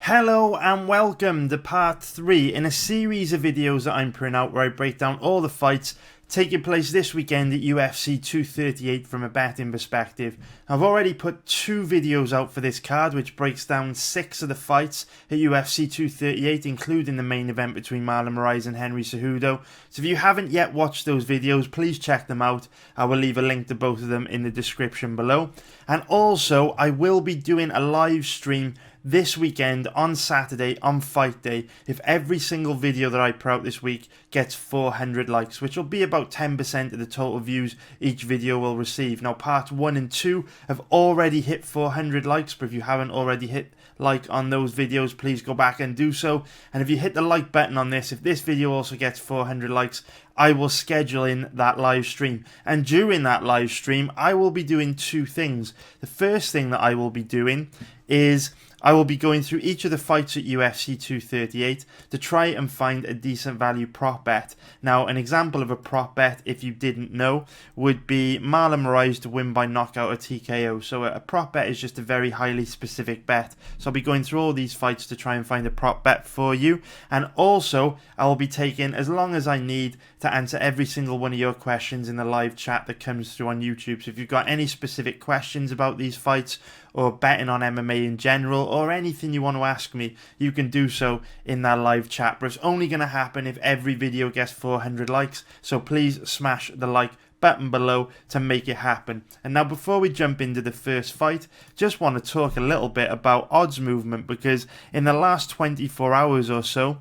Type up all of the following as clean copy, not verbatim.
Hello and welcome to part 3 in a series of videos that I'm putting out where I break down all the fights taking place this weekend at UFC 238 from a betting perspective. I've already put 2 videos out for this card which breaks down 6 of the fights at UFC 238, including the main event between Marlon Moraes and Henry Cejudo. So if you haven't yet watched those videos, please check them out. I will leave a link to both of them in the description below. And also, I will be doing a live stream this weekend on Saturday on fight day if every single video that I put out this week gets 400 likes, which will be about 10% of the total views each video will receive. Now parts 1 and 2 have already hit 400 likes, but if you haven't already hit like on those videos, please go back and do so. And if you hit the like button on this, if this video also gets 400 likes, I will schedule in that live stream. And during that live stream, I will be doing 2 things. The first thing that I will be doing is I will be going through each of the fights at UFC 238 to try and find a decent value prop bet. Now, an example of a prop bet, if you didn't know, would be Marlon Moraes to win by knockout or TKO. So a prop bet is just a very highly specific bet. So I'll be going through all these fights to try and find a prop bet for you. And also, I will be taking as long as I need to answer every single one of your questions in the live chat that comes through on YouTube. So if you've got any specific questions about these fights or betting on MMA in general, or anything you want to ask me, you can do so in that live chat. But it's only going to happen if every video gets 400 likes, so please smash the like button below to make it happen. And now before we jump into the first fight, just want to talk a little bit about odds movement, because in the last 24 hours or so,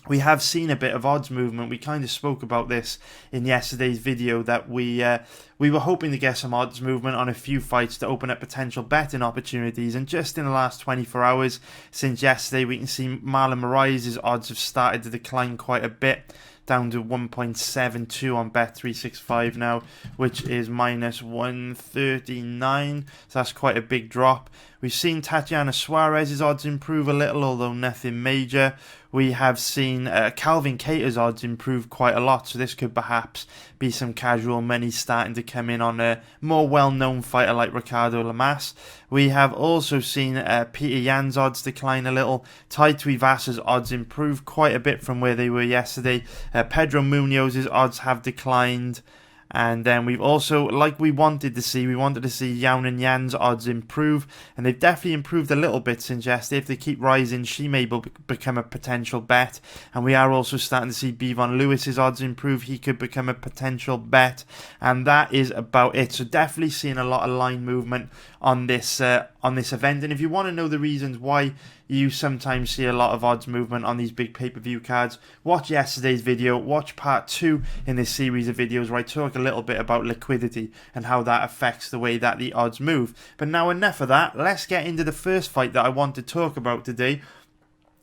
we have seen a bit of odds movement. We kind of spoke about this in yesterday's video that we were hoping to get some odds movement on a few fights to open up potential betting opportunities. And just in the last 24 hours since yesterday, we can see Marlon Moraes' odds have started to decline quite a bit, down to 1.72 on Bet365 now, which is minus 139. So that's quite a big drop. We've seen Tatiana Suarez's odds improve a little, although nothing major. We have seen Calvin Kattar's odds improve quite a lot, so this could perhaps be some casual money starting to come in on a more well-known fighter like Ricardo Lamas. We have also seen Peter Yan's odds decline a little. Tai Tuivasa's odds improve quite a bit from where they were yesterday. Pedro Munoz's odds have declined. And then we've also, like we wanted to see Yan and Yan's odds improve, and they've definitely improved a little bit since yesterday. If they keep rising, she may become a potential bet. And we are also starting to see Bevon Lewis's odds improve. He could become a potential bet, and that is about it. So definitely seeing a lot of line movement on this event. And if you want to know the reasons why you sometimes see a lot of odds movement on these big pay-per-view cards, watch yesterday's video, watch part 2 in this series of videos where I talk a little bit about liquidity and how that affects the way that the odds move. But now enough of that, let's get into the first fight that I want to talk about today,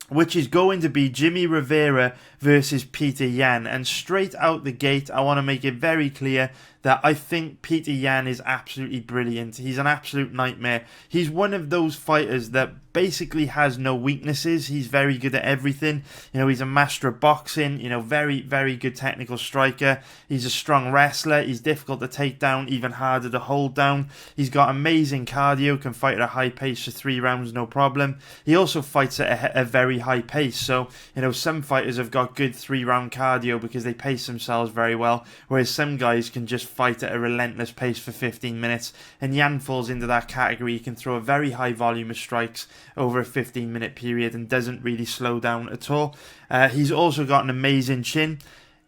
which is going to be Jimmy Rivera versus Peter Yan. And straight out the gate, I want to make it very clear that I think Peter Yan is absolutely brilliant. He's an absolute nightmare. He's one of those fighters that basically has no weaknesses. He's very good at everything. You know, he's a master of boxing, you know, very, very good technical striker. He's a strong wrestler. He's difficult to take down, even harder to hold down. He's got amazing cardio, can fight at a high pace for 3 rounds, no problem. He also fights at a very high pace. So, you know, some fighters have got good 3-round cardio because they pace themselves very well, whereas some guys can just fight at a relentless pace for 15 minutes. And Yan falls into that category. He can throw a very high volume of strikes over a 15-minute period and doesn't really slow down at all. He's also got an amazing chin.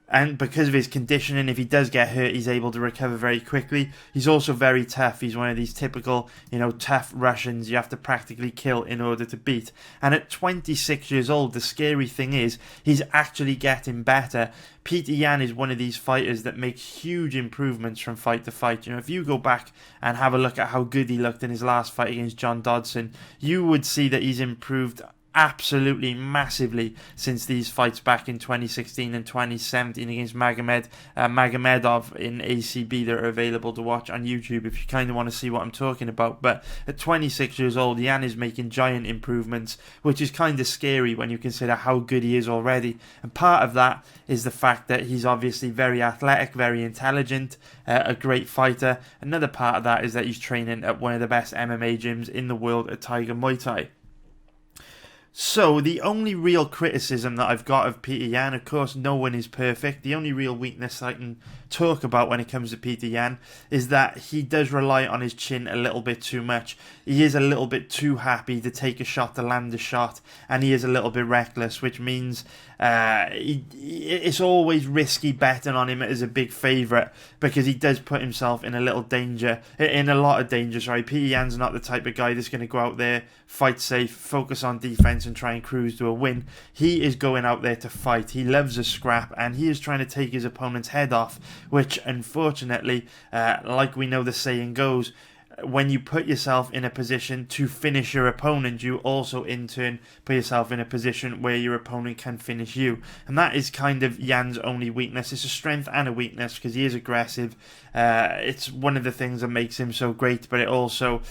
And because of his conditioning, if he does get hurt, he's able to recover very quickly. He's also very tough. He's one of these typical, you know, tough Russians you have to practically kill in order to beat. And at 26 years old, the scary thing is he's actually getting better. Peter Yan is one of these fighters that makes huge improvements from fight to fight. You know, if you go back and have a look at how good he looked in his last fight against John Dodson, you would see that he's improved absolutely massively since these fights back in 2016 and 2017 against Magomedov in ACB that are available to watch on YouTube if you kind of want to see what I'm talking about. But at 26 years old, Yan is making giant improvements, which is kind of scary when you consider how good he is already. And part of that is the fact that he's obviously very athletic, very intelligent, a great fighter. Another part of that is that he's training at one of the best MMA gyms in the world at Tiger Muay Thai. So, the only real criticism that I've got of Peter Yan, of course, no one is perfect. The only real weakness I can talk about when it comes to Peter Yan is that he does rely on his chin a little bit too much. He is a little bit too happy to take a shot, to land a shot, and he is a little bit reckless, which means it's always risky betting on him as a big favourite because he does put himself in a lot of danger. Peter Yan's not the type of guy that's going to go out there, fight safe, focus on defence and try and cruise to a win. He is going out there to fight. He loves a scrap and he is trying to take his opponent's head off, which unfortunately, like we know the saying goes, when you put yourself in a position to finish your opponent, you also in turn put yourself in a position where your opponent can finish you. And that is kind of Yan's only weakness. It's a strength and a weakness because he is aggressive. It's one of the things that makes him so great, but it also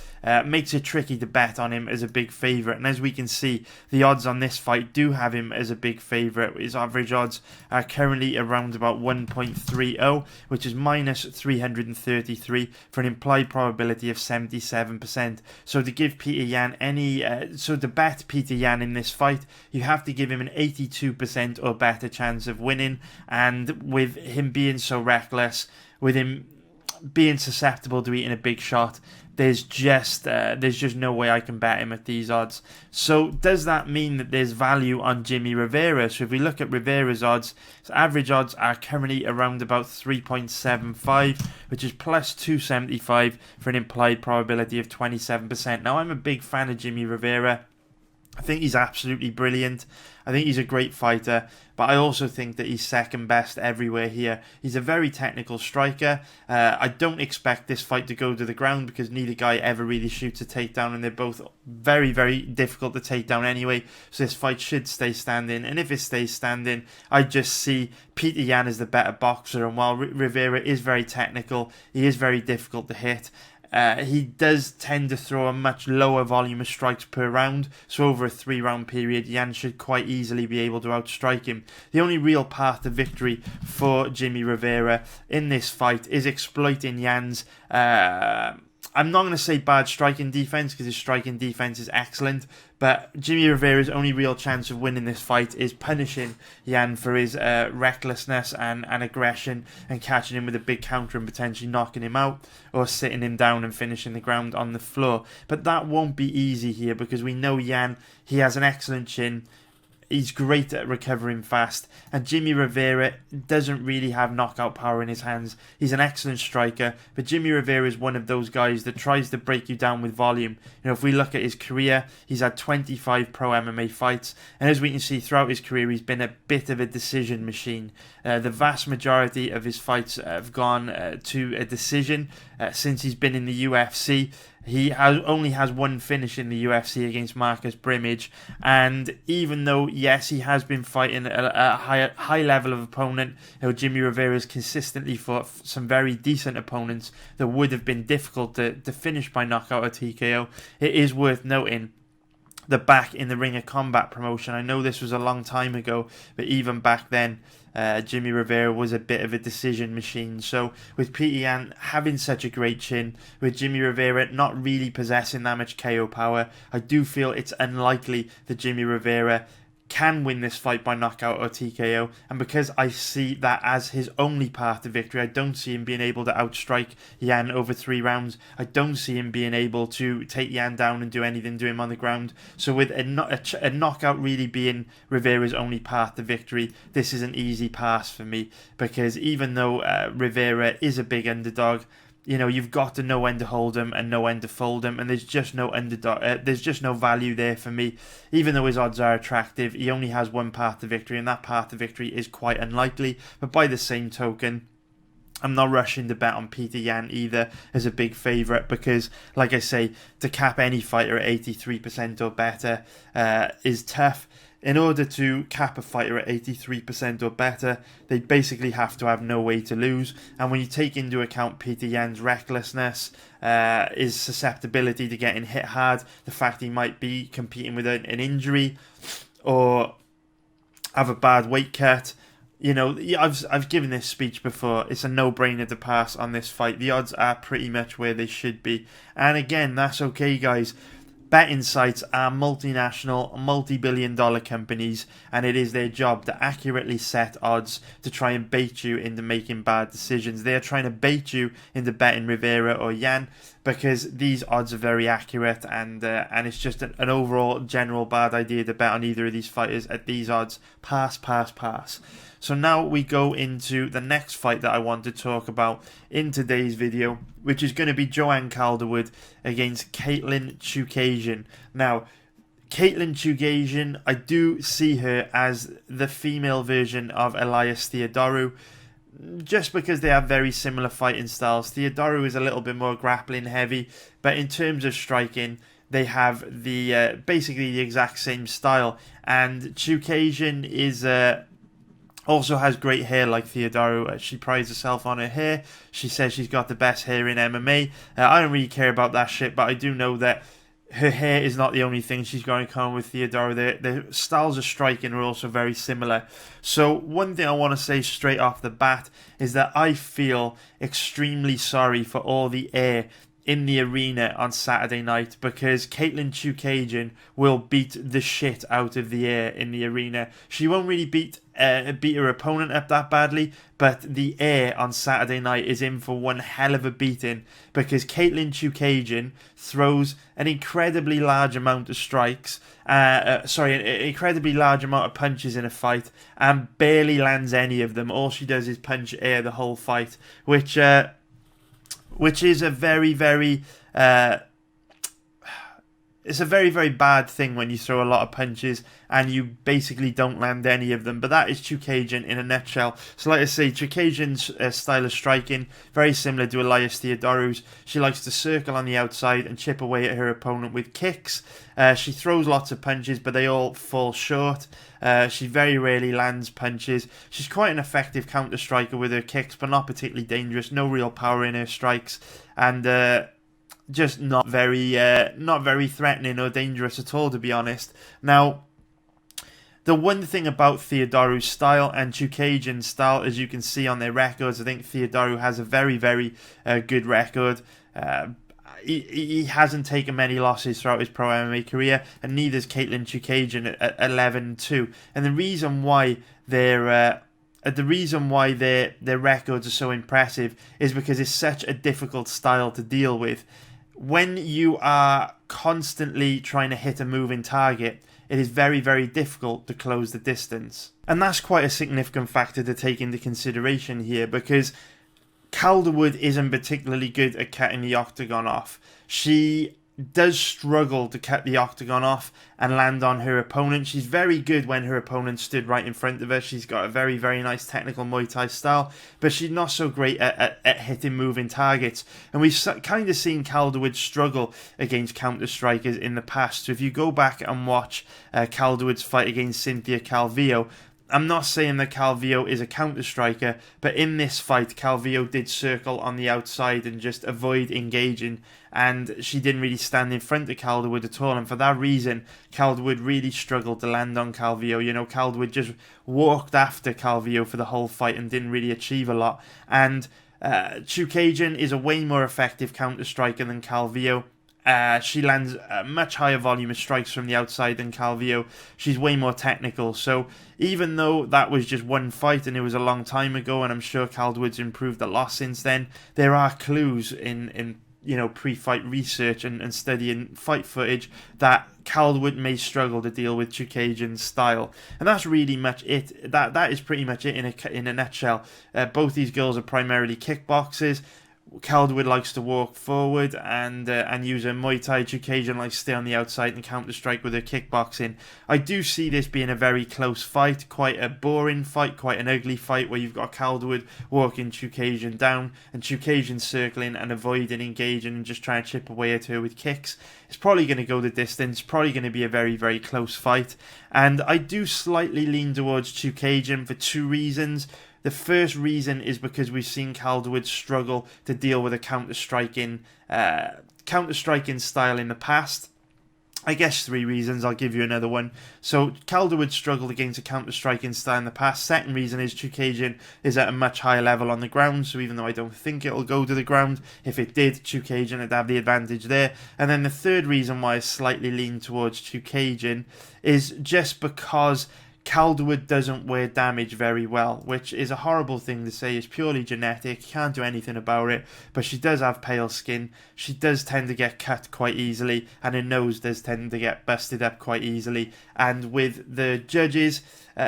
makes it tricky to bet on him as a big favourite. And as we can see, the odds on this fight do have him as a big favourite. His average odds are currently around about 1.30, which is minus 333 for an implied probability of 77%. So to give Peter Yan to bet Peter Yan in this fight, you have to give him an 82% or better chance of winning. And with him being so reckless, with him being susceptible to eating a big shot, there's just no way I can bet him at these odds. So does that mean that there's value on Jimmy Rivera? So if we look at Rivera's odds, his average odds are currently around about 3.75, which is plus 275 for an implied probability of 27%. Now I'm a big fan of Jimmy Rivera. I think he's absolutely brilliant. I think he's a great fighter, but I also think that he's second best everywhere here. He's a very technical striker. I don't expect this fight to go to the ground because neither guy ever really shoots a takedown, and they're both very, very difficult to take down anyway. So this fight should stay standing, and if it stays standing, I just see Peter Yan as the better boxer, and while Rivera is very technical, he is very difficult to hit. He does tend to throw a much lower volume of strikes per round, so over a 3-round period, Yan should quite easily be able to outstrike him. The only real path to victory for Jimmy Rivera in this fight is exploiting Yan's I'm not going to say bad striking defense because his striking defense is excellent, but Jimmy Rivera's only real chance of winning this fight is punishing Yan for his recklessness and aggression and catching him with a big counter and potentially knocking him out or sitting him down and finishing the ground on the floor. But that won't be easy here because we know Yan, he has an excellent chin. He's great at recovering fast, and Jimmy Rivera doesn't really have knockout power in his hands. He's an excellent striker, but Jimmy Rivera is one of those guys that tries to break you down with volume. You know, if we look at his career, he's had 25 pro MMA fights, and as we can see throughout his career, he's been a bit of a decision machine. The vast majority of his fights have gone to a decision since he's been in the UFC. He only has one finish in the UFC against Marcus Brimage, and even though, yes, he has been fighting a high level of opponent, Jimmy Rivera has consistently fought some very decent opponents that would have been difficult to finish by knockout or TKO. It is worth noting the back in the Ring of Combat promotion. I know this was a long time ago, but even back then, Jimmy Rivera was a bit of a decision machine. So with Peter Yan having such a great chin, with Jimmy Rivera not really possessing that much KO power, I do feel it's unlikely that Jimmy Rivera can win this fight by knockout or TKO, and because I see that as his only path to victory, I don't see him being able to outstrike Yan over 3 rounds. I don't see him being able to take Yan down and do anything to him on the ground. So with a knockout really being Rivera's only path to victory, this is an easy pass for me, because even though Rivera is a big underdog, you know, you've got to know when to hold him and know when to fold him, and there's just no underdog. There's just no value there for me. Even though his odds are attractive, he only has one path to victory, and that path to victory is quite unlikely. But by the same token, I'm not rushing to bet on Peter Yan either as a big favourite, because, like I say, to cap any fighter at 83% or better is tough. In order to cap a fighter at 83% or better, they basically have to have no way to lose. And when you take into account Peter Yan's recklessness, his susceptibility to getting hit hard, the fact he might be competing with an injury or have a bad weight cut, you know, I've given this speech before. It's a no-brainer to pass on this fight. The odds are pretty much where they should be. And again, that's okay, guys. betting sites are multinational, multi-billion-dollar companies, and it is their job to accurately set odds to try and bait you into making bad decisions. They are trying to bait you into betting Rivera or Yan because these odds are very accurate, and it's just an overall general bad idea to bet on either of these fighters at these odds. Pass. So now we go into the next fight that I want to talk about in today's video, which is going to be Joanne Calderwood against Chookagian. Now, Chookagian, I do see her as the female version of Elias Theodorou, just because they have very similar fighting styles. Theodorou is a little bit more grappling heavy, but in terms of striking, they have the basically the exact same style. And Chookagian is also has great hair like Theodorou. She prides herself on her hair. She says she's got the best hair in MMA. I don't really care about that shit, but I do know that her hair is not the only thing she's got in common with Theodorou. Their styles of striking are also very similar. So one thing I want to say straight off the bat is that I feel extremely sorry for all the air in the arena on Saturday night, because Chookagian will beat the shit out of the air in the arena. She won't really beat her opponent up that badly, but the air on Saturday night is in for one hell of a beating, because Chookagian throws an incredibly large amount of strikes, an incredibly large amount of punches in a fight, and barely lands any of them. All she does is punch air the whole fight, which is a very, very it's a very, very bad thing when you throw a lot of punches and you basically don't land any of them. But that is Chookagian in a nutshell. So like I say, Chookagian's style of striking, very similar to Elias Theodorou's. She likes to circle on the outside and chip away at her opponent with kicks. She throws lots of punches, but they all fall short. She very rarely lands punches. She's quite an effective counter striker with her kicks, but not particularly dangerous. No real power in her strikes, and just not very threatening or dangerous at all, to be honest. Now, the one thing about Theodorou's style and Chookagian's style, as you can see on their records, I think Theodorou has a very, very good record. He hasn't taken many losses throughout his pro MMA career, and neither has Chookagian at 11-2. And the reason why their records are so impressive is because it's such a difficult style to deal with. When you are constantly trying to hit a moving target, it is very, very difficult to close the distance. And that's quite a significant factor to take into consideration here, because Calderwood isn't particularly good at cutting the octagon off. She does struggle to cut the octagon off and land on her opponent. She's very good when her opponent stood right in front of her. She's got a very, very nice technical Muay Thai style, but she's not so great at hitting moving targets. And we've kind of seen Calderwood struggle against counter-strikers in the past. So if you go back and watch Calderwood's fight against Cynthia Calvillo, I'm not saying that Calvillo is a counter-striker, but in this fight, Calvillo did circle on the outside and just avoid engaging, and she didn't really stand in front of Calderwood at all, and for that reason, Calderwood really struggled to land on Calvillo. You know, Calderwood just walked after Calvillo for the whole fight and didn't really achieve a lot, and Chookagian is a way more effective counter-striker than Calvillo. She lands a much higher volume of strikes from the outside than Calvillo. She's way more technical. So even though that was just one fight and it was a long time ago, and I'm sure Calderwood's improved a lot since then, there are clues in pre-fight research and studying fight footage that Calderwood may struggle to deal with Chookagian's style. And that's really much it. That is pretty much it in a nutshell. Both these girls are primarily kickboxers. Calderwood likes to walk forward and use her Muay Thai. Chookagian likes to stay on the outside and counter-strike with her kickboxing. I do see this being a very close fight, quite a boring fight, quite an ugly fight, where you've got Calderwood walking Chookagian down and Chookagian circling and avoiding engaging and just trying to chip away at her with kicks. It's probably going to go the distance, probably going to be a very, very close fight. And I do slightly lean towards Chookagian for two reasons. The first reason is because we've seen Calderwood struggle to deal with a counter-striking style in the past. I guess 3 reasons. I'll give you another one. So Calderwood struggled against a counter-striking style in the past. Second reason is Chookagian is at a much higher level on the ground. So even though I don't think it'll go to the ground, if it did, Chookagian would have the advantage there. And then the third reason why I slightly lean towards Chookagian is just because Calderwood doesn't wear damage very well, which is a horrible thing to say. It's purely genetic, can't do anything about it, but she does have pale skin. She does tend to get cut quite easily, and her nose does tend to get busted up quite easily. And with the judges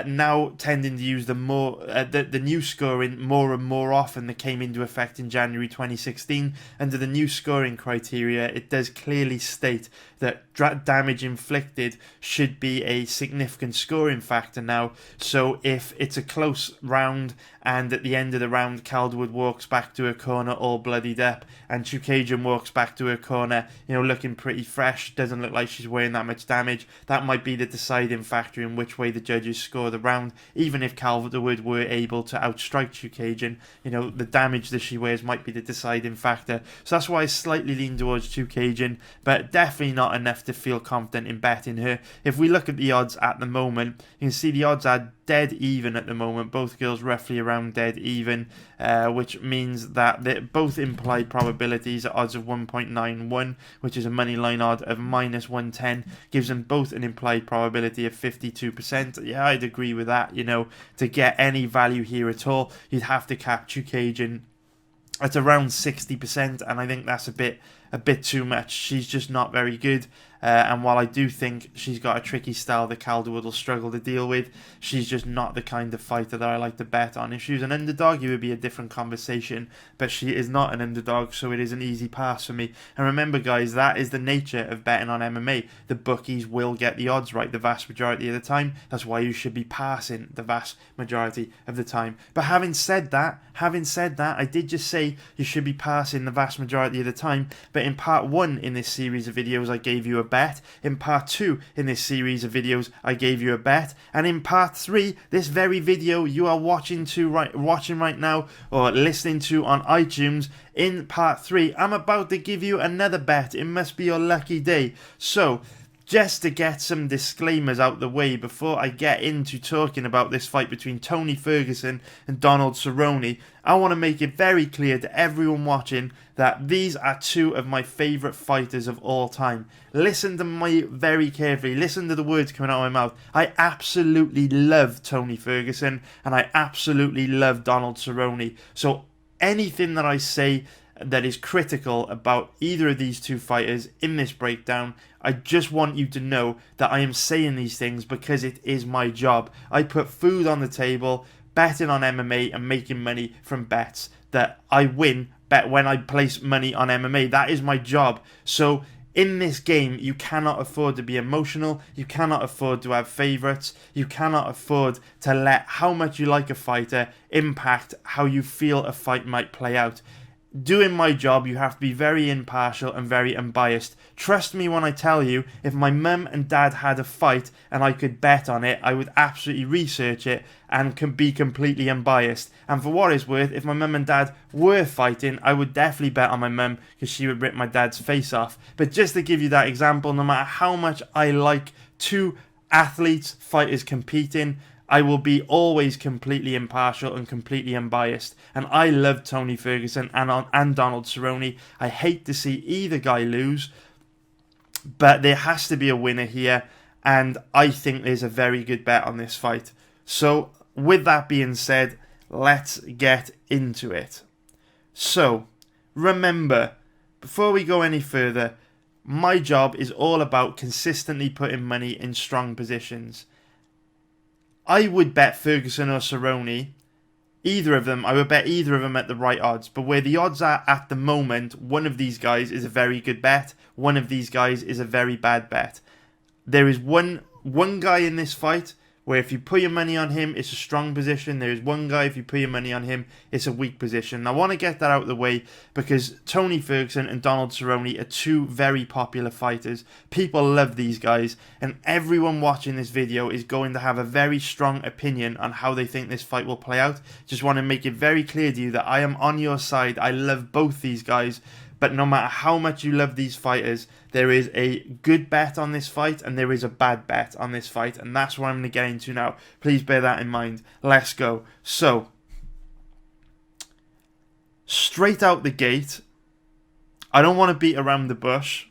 now tending to use the new scoring more and more often that came into effect in January 2016, under the new scoring criteria, it does clearly state that damage inflicted should be a significant scoring factor now. So if it's a close round and at the end of the round Calderwood walks back to her corner all bloodied up and Chookagian walks back to her corner, looking pretty fresh, doesn't look like she's wearing that much damage, that might be the deciding factor in which way the judges score the round. Even if Calderwood were able to outstrike Chookagian, the damage that she wears might be the deciding factor. So that's why I slightly lean towards Chookagian, but definitely not enough to feel confident in betting her. If we look at the odds at the moment, you can see the odds are dead even at the moment. Both girls roughly around dead even, which means that both implied probabilities are odds of 1.91, which is a money line odd of -110, gives them both an implied probability of 52%. Yeah, I'd agree with that. To get any value here at all, you'd have to cap Chookagian at around 60%, and I think that's a bit too much. She's just not very good. And while I do think she's got a tricky style that Calderwood will struggle to deal with, she's just not the kind of fighter that I like to bet on. If she was an underdog, it would be a different conversation, but she is not an underdog, so it is an easy pass for me. And remember, guys, that is the nature of betting on MMA. The bookies will get the odds right the vast majority of the time. That's why you should be passing the vast majority of the time. But having said that, I did just say you should be passing the vast majority of the time, but in part 1 in this series of videos, I gave you a bet. In part 2 in this series of videos, I gave you a bet. And in part 3, this very video you are watching right now or listening to on iTunes, in part 3, I'm about to give you another bet. It must be your lucky day. So, just to get some disclaimers out the way before I get into talking about this fight between Tony Ferguson and Donald Cerrone, I want to make it very clear to everyone watching that these are two of my favourite fighters of all time. Listen to me very carefully. Listen to the words coming out of my mouth. I absolutely love Tony Ferguson and I absolutely love Donald Cerrone. So anything that I say that is critical about either of these two fighters in this breakdown, I just want you to know that I am saying these things because it is my job. I put food on the table, betting on MMA and making money from bets that I win when I place money on MMA. That is my job. So in this game, you cannot afford to be emotional. You cannot afford to have favourites. You cannot afford to let how much you like a fighter impact how you feel a fight might play out. Doing my job, you have to be very impartial and very unbiased. Trust me when I tell you, if my mum and dad had a fight and I could bet on it, I would absolutely research it and can be completely unbiased. And for what it's worth, if my mum and dad were fighting, I would definitely bet on my mum because she would rip my dad's face off. But just to give you that example, no matter how much I like two athletes, fighters competing, I will be always completely impartial and completely unbiased. And I love Tony Ferguson and Donald Cerrone. I hate to see either guy lose, but there has to be a winner here. And I think there's a very good bet on this fight. So with that being said, let's get into it. So remember, before we go any further, my job is all about consistently putting money in strong positions. I would bet Ferguson or Cerrone, either of them. I would bet either of them at the right odds. But where the odds are at the moment, one of these guys is a very good bet. One of these guys is a very bad bet. There is one guy in this fight where if you put your money on him, it's a strong position. There is one guy, if you put your money on him, it's a weak position. I want to get that out of the way because Tony Ferguson and Donald Cerrone are two very popular fighters. People love these guys, and everyone watching this video is going to have a very strong opinion on how they think this fight will play out. Just want to make it very clear to you that I am on your side. I love both these guys. But no matter how much you love these fighters, there is a good bet on this fight and there is a bad bet on this fight. And that's what I'm going to get into now. Please bear that in mind. Let's go. So, straight out the gate, I don't want to beat around the bush.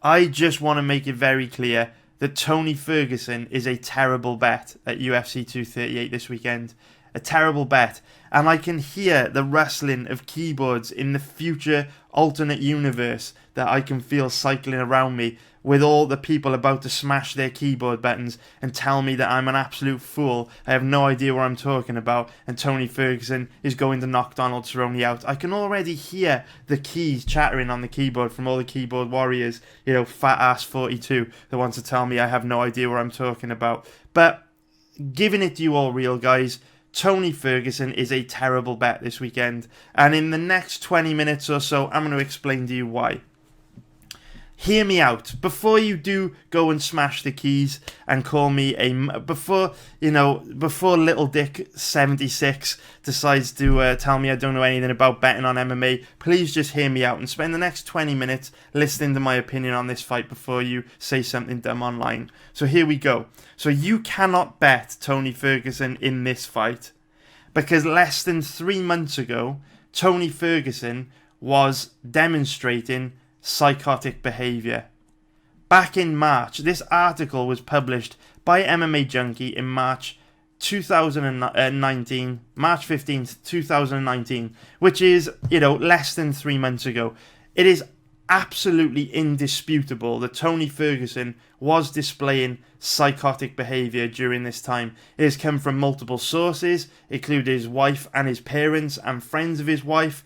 I just want to make it very clear that Tony Ferguson is a terrible bet at UFC 238 this weekend. A terrible bet. And I can hear the rustling of keyboards in the future alternate universe that I can feel cycling around me, with all the people about to smash their keyboard buttons and tell me that I'm an absolute fool. I have no idea what I'm talking about, and Tony Ferguson is going to knock Donald Cerrone out. I can already hear the keys chattering on the keyboard from all the keyboard warriors, fat ass 42, that wants to tell me I have no idea what I'm talking about. But giving it to you all real, guys, Tony Ferguson is a terrible bet this weekend, and in the next 20 minutes or so, I'm going to explain to you why. Hear me out. Before you do go and smash the keys and call me before Little Dick 76 decides to tell me I don't know anything about betting on MMA, please just hear me out and spend the next 20 minutes listening to my opinion on this fight before you say something dumb online. So here we go. So you cannot bet Tony Ferguson in this fight because less than 3 months ago, Tony Ferguson was demonstrating psychotic behavior. Back in March, this article was published by MMA Junkie in March 2019, March 15th, 2019, which is, less than 3 months ago. It is absolutely indisputable that Tony Ferguson was displaying psychotic behavior during this time. It has come from multiple sources, including his wife and his parents and friends of his wife.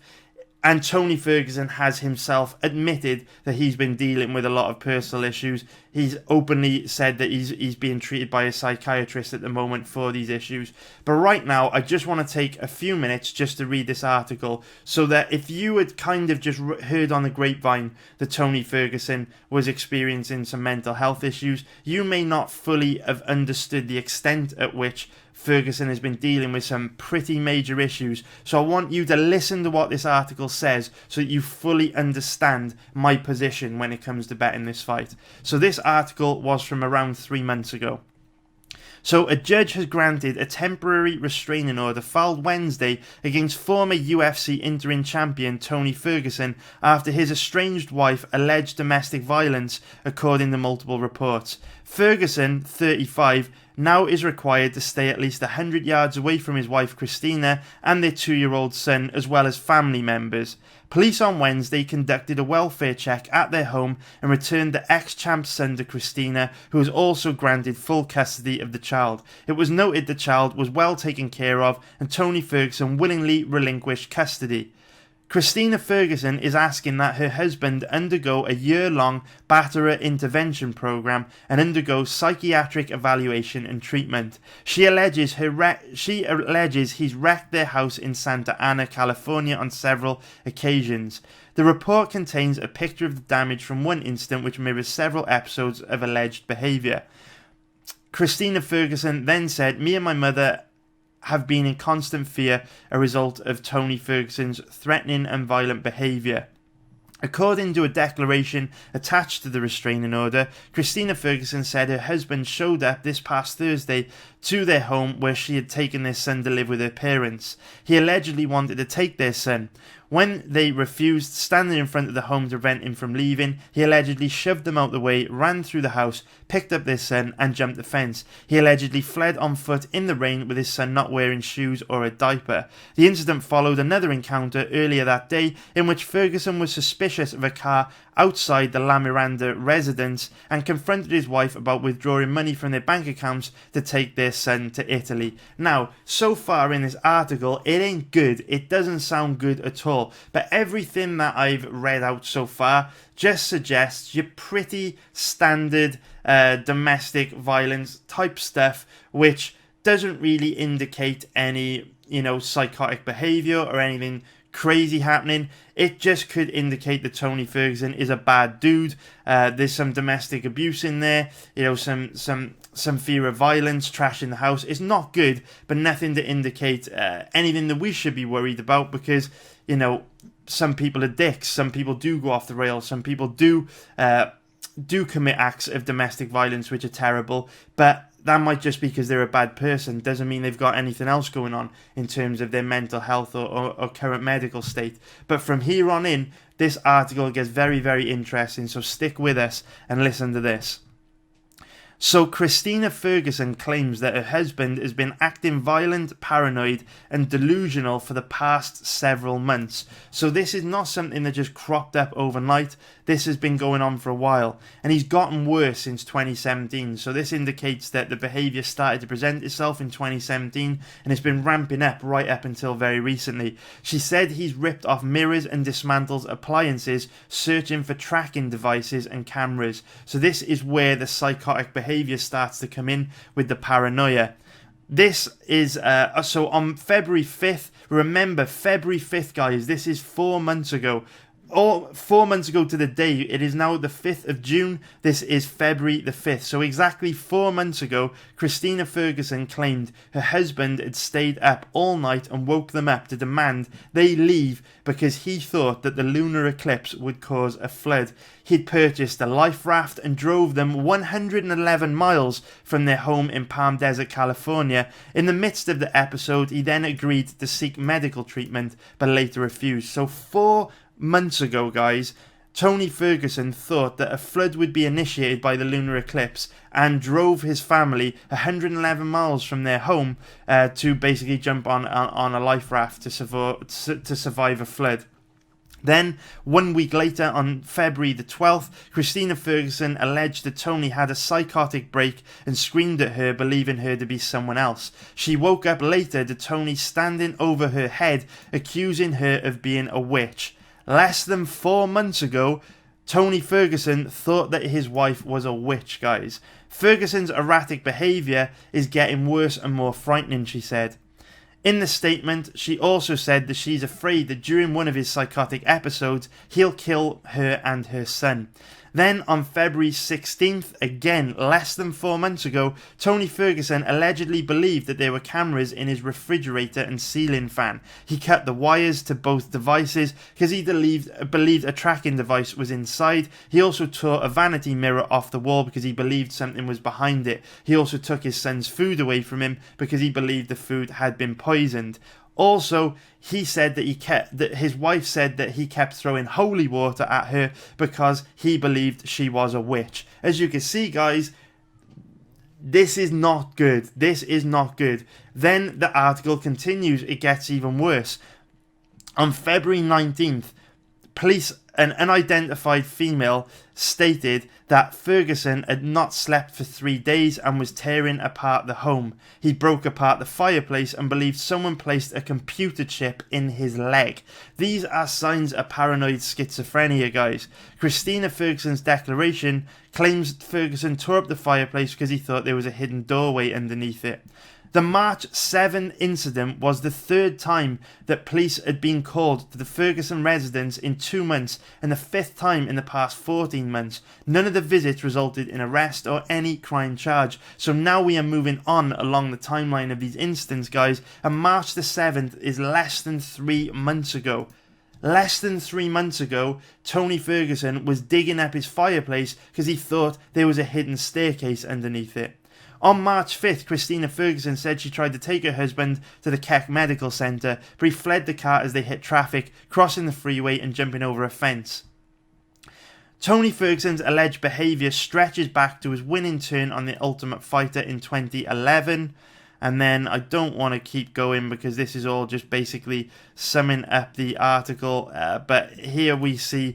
And Tony Ferguson has himself admitted that he's been dealing with a lot of personal issues. He's openly said that he's being treated by a psychiatrist at the moment for these issues. But right now, I just want to take a few minutes just to read this article so that if you had kind of just heard on the grapevine that Tony Ferguson was experiencing some mental health issues, you may not fully have understood the extent at which Ferguson has been dealing with some pretty major issues. So I want you to listen to what this article says so that you fully understand my position when it comes to betting this fight. So this article was from around 3 months ago. So a judge has granted a temporary restraining order filed Wednesday against former UFC interim champion Tony Ferguson after his estranged wife alleged domestic violence, according to multiple reports. Ferguson, 35, now is required to stay at least 100 yards away from his wife Christina and their 2-year-old son, as well as family members. Police on Wednesday conducted a welfare check at their home and returned the ex-champ's son to Christina, who was also granted full custody of the child. It was noted the child was well taken care of and Tony Ferguson willingly relinquished custody. Christina Ferguson is asking that her husband undergo a year-long batterer intervention program and undergo psychiatric evaluation and treatment. She alleges he's wrecked their house in Santa Ana, California on several occasions. The report contains a picture of the damage from one incident which mirrors several episodes of alleged behaviour. Christina Ferguson then said, "Me and my mother have been in constant fear a result of Tony Ferguson's threatening and violent behaviour." According to a declaration attached to the restraining order, Christina Ferguson said her husband showed up this past Thursday to their home where she had taken their son to live with her parents. He allegedly wanted to take their son. When they refused, standing in front of the home to prevent him from leaving, he allegedly shoved them out the way, ran through the house, picked up their son and jumped the fence. He allegedly fled on foot in the rain with his son not wearing shoes or a diaper. The incident followed another encounter earlier that day in which Ferguson was suspicious of a car outside the La Miranda residence and confronted his wife about withdrawing money from their bank accounts to take their son to Italy. Now, so far in this article, it ain't good. It doesn't sound good at all. But everything that I've read out so far just suggests your pretty standard domestic violence type stuff, which doesn't really indicate any, psychotic behavior or anything crazy happening. It just could indicate that Tony Ferguson is a bad dude. There's some domestic abuse in there, some fear of violence, trash in the house. It's not good, but nothing to indicate anything that we should be worried about because, some people are dicks. Some people do go off the rails. Some people do commit acts of domestic violence which are terrible, but that might just be because they're a bad person. Doesn't mean they've got anything else going on in terms of their mental health or current medical state. But from here on in, this article gets very, very interesting, so stick with us and listen to this. So Christina Ferguson claims that her husband has been acting violent, paranoid and delusional for the past several months. So this is not something that just cropped up overnight. This has been going on for a while, and he's gotten worse since 2017. So this indicates that the behaviour started to present itself in 2017, and it's been ramping up right up until very recently. She said he's ripped off mirrors and dismantles appliances, searching for tracking devices and cameras. So this is where the psychotic behaviour starts to come in with the paranoia. This is, so on February 5th, remember February 5th guys, this is 4 months ago. 4 months ago to the day. It is now the 5th of June. This is February the 5th. So exactly 4 months ago, Christina Ferguson claimed her husband had stayed up all night and woke them up to demand they leave because he thought that the lunar eclipse would cause a flood. He'd purchased a life raft and drove them 111 miles from their home in Palm Desert, California. In the midst of the episode, he then agreed to seek medical treatment, but later refused. So 4 months ago, guys, Tony Ferguson thought that a flood would be initiated by the lunar eclipse and drove his family 111 miles from their home to basically jump on a life raft to survive a flood. Then, 1 week later, on February the 12th, Christina Ferguson alleged that Tony had a psychotic break and screamed at her, believing her to be someone else. She woke up later to Tony standing over her head, accusing her of being a witch. Less than 4 months ago, Tony Ferguson thought that his wife was a witch, guys. Ferguson's erratic behaviour is getting worse and more frightening, she said. In the statement, she also said that she's afraid that during one of his psychotic episodes, he'll kill her and her son. Then, on February 16th, again less than 4 months ago, Tony Ferguson allegedly believed that there were cameras in his refrigerator and ceiling fan. He cut the wires to both devices because he believed a tracking device was inside. He also tore a vanity mirror off the wall because he believed something was behind it. He also took his son's food away from him because he believed the food had been poisoned. Also, he said that his wife said that he kept throwing holy water at her because he believed she was a witch. As you can see, guys, this is not good. This is not good. Then the article continues. It gets even worse. On February 19th, police, an unidentified female, stated that Ferguson had not slept for 3 days and was tearing apart the home. He broke apart the fireplace and believed someone placed a computer chip in his leg. These are signs of paranoid schizophrenia, guys. Christina Ferguson's declaration claims Ferguson tore up the fireplace because he thought there was a hidden doorway underneath it. The March 7 incident was the third time that police had been called to the Ferguson residence in 2 months and the fifth time in the past 14 months. None of the visits resulted in arrest or any crime charge. So now we are moving on along the timeline of these incidents, guys, and March the 7th is less than 3 months ago. Less than 3 months ago, Tony Ferguson was digging up his fireplace because he thought there was a hidden staircase underneath it. On March 5th, Christina Ferguson said she tried to take her husband to the Keck Medical Centre, but he fled the car as they hit traffic, crossing the freeway and jumping over a fence. Tony Ferguson's alleged behaviour stretches back to his winning turn on The Ultimate Fighter in 2011. And then I don't want to keep going because this is all just basically summing up the article. But here we see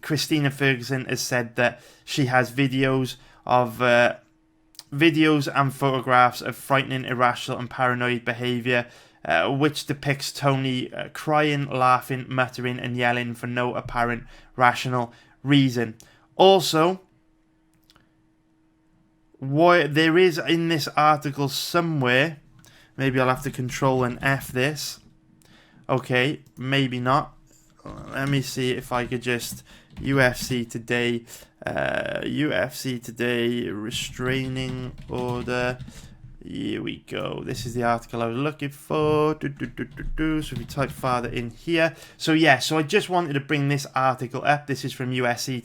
Christina Ferguson has said that she has videos and photographs of frightening, irrational and paranoid behaviour, which depicts Tony crying, laughing, muttering and yelling for no apparent rational reason. Also, there is in this article somewhere, maybe I'll have to control and F this. Okay, maybe not. Let me see if I could just UFC Today restraining order, Here we go. This is the article I was looking for. So if we type father in here. So yeah, so I just wanted to bring this article up. This is from USA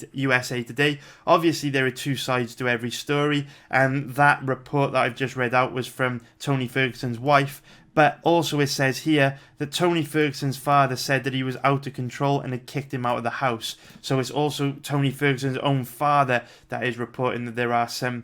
Today. Obviously, there are two sides to every story. And that report that I've just read out was from Tony Ferguson's wife. But also it says here that Tony Ferguson's father said that he was out of control and had kicked him out of the house. So it's also Tony Ferguson's own father that is reporting that there are some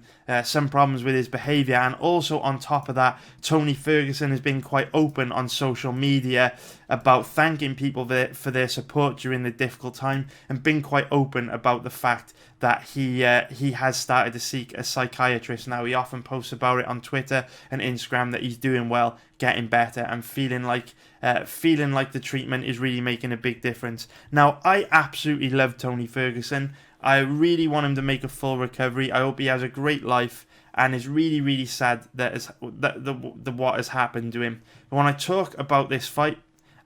problems with his behaviour. And also on top of that, Tony Ferguson has been quite open on social media about thanking people for their support during the difficult time, and been quite open about the fact that he has started to seek a psychiatrist now. He often posts about it on Twitter and Instagram that he's doing well, getting better, and feeling like the treatment is really making a big difference. Now, I absolutely love Tony Ferguson. I really want him to make a full recovery. I hope he has a great life, and it's really, really sad that what has happened to him. But when I talk about this fight,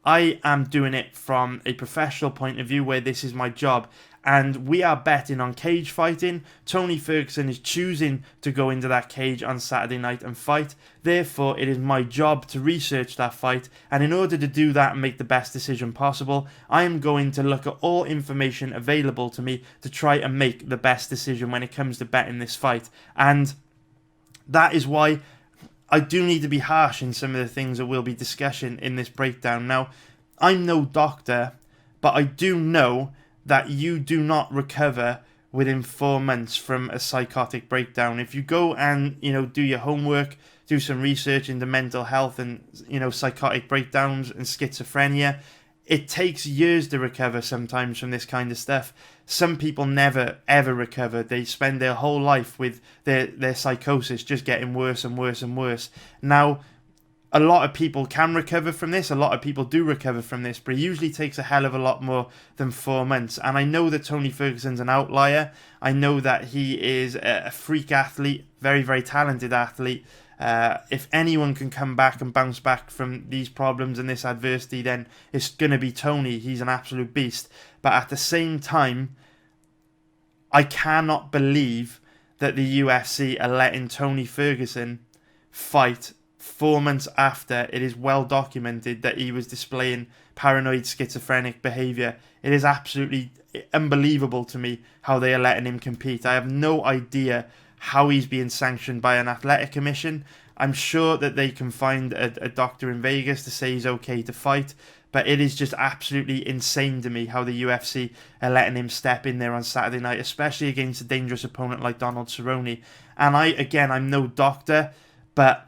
I am doing it from a professional point of view, where this is my job, and we are betting on cage fighting. Tony Ferguson is choosing to go into that cage on Saturday night and fight. Therefore, it is my job to research that fight, and in order to do that and make the best decision possible, I am going to look at all information available to me to try and make the best decision when it comes to betting this fight. And that is why I do need to be harsh in some of the things that we'll be discussing in this breakdown. Now, I'm no doctor, but I do know that you do not recover within 4 months from a psychotic breakdown. If you go and, do your homework, do some research into mental health and, psychotic breakdowns and schizophrenia, it takes years to recover sometimes from this kind of stuff. Some people never, ever recover. They spend their whole life with their psychosis just getting worse and worse and worse. Now, a lot of people can recover from this. A lot of people do recover from this, but it usually takes a hell of a lot more than 4 months. And I know that Tony Ferguson's an outlier. I know that he is a freak athlete, very, very talented athlete. If anyone can come back and bounce back from these problems and this adversity, then it's going to be Tony. He's an absolute beast. But at the same time, I cannot believe that the UFC are letting Tony Ferguson fight 4 months after it is well documented that he was displaying paranoid schizophrenic behaviour. It is absolutely unbelievable to me how they are letting him compete. I have no idea how he's being sanctioned by an athletic commission. I'm sure that they can find a doctor in Vegas to say he's okay to fight, but it is just absolutely insane to me how the UFC are letting him step in there on Saturday night, especially against a dangerous opponent like Donald Cerrone. And I'm no doctor, but